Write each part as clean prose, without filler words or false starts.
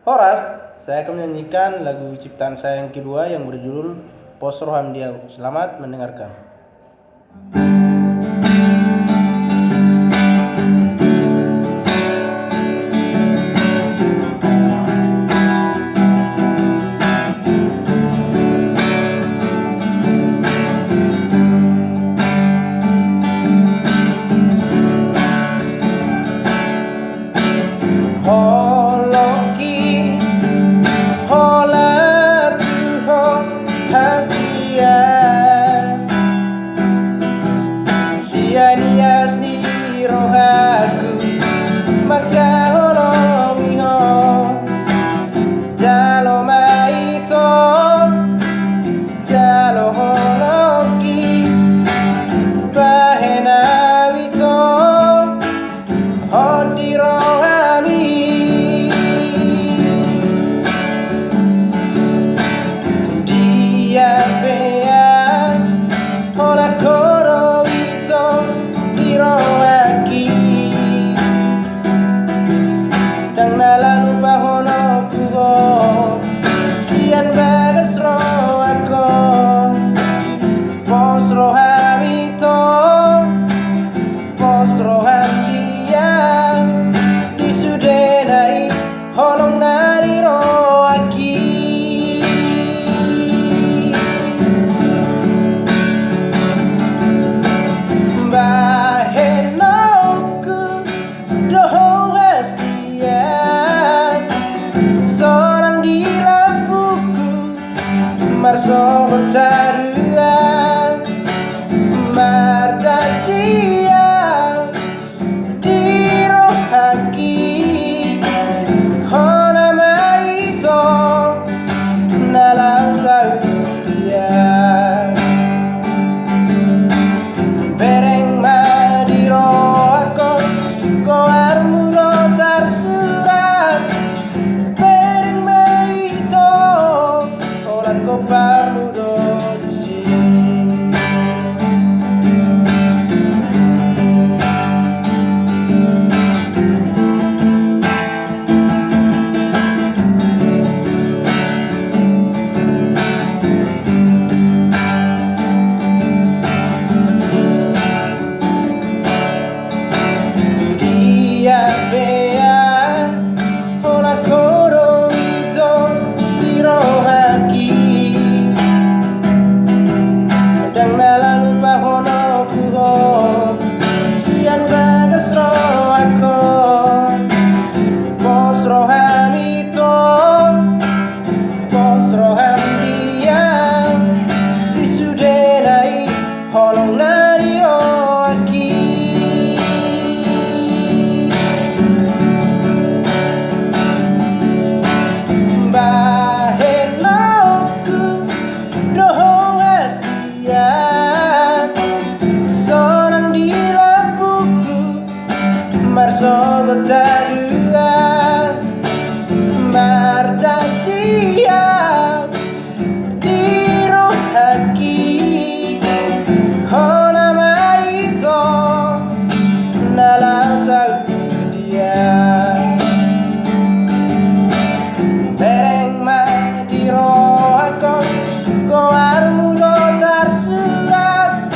Horas, saya akan menyanyikan lagu ciptaan saya yang kedua yang berjudul Pos Roham Dia. Selamat mendengarkan. Nias ni rohaku maka holongi ho jalo maito jalo holoki bahena wito hodi rohami dia bea hola koro wito rohaki dan lalu bahono pugo sian bagas rohako pos rohamito pos roham dia disudenai holong nari rohaki marso tarua marjatia di rohaki hona maito nalang saudia bereng di rohako koar muro tersurat bereng maito orang kopar mudo di sini dia bea hola koro itu di rohaki dan lalu bahono puho sian bagas rohako pos roham itu pos roham dia disudenai holong nari rohaki bahenoku dohong asia seorang di labuku marso tadua marjantia di rohaki hona maito nalang saudia bereng di rohako koar mudo tersurat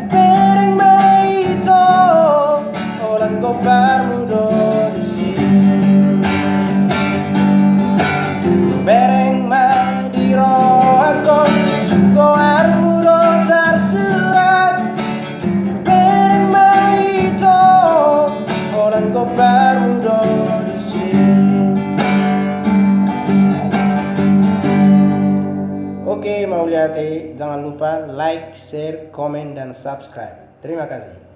bereng maito orang kopar mudo di sini bereng di rohako koar mudo tersurat bereng maito orang kopar mudo di sini. Oke, Mauliate, jangan lupa like, share, komen, dan subscribe. Terima kasih.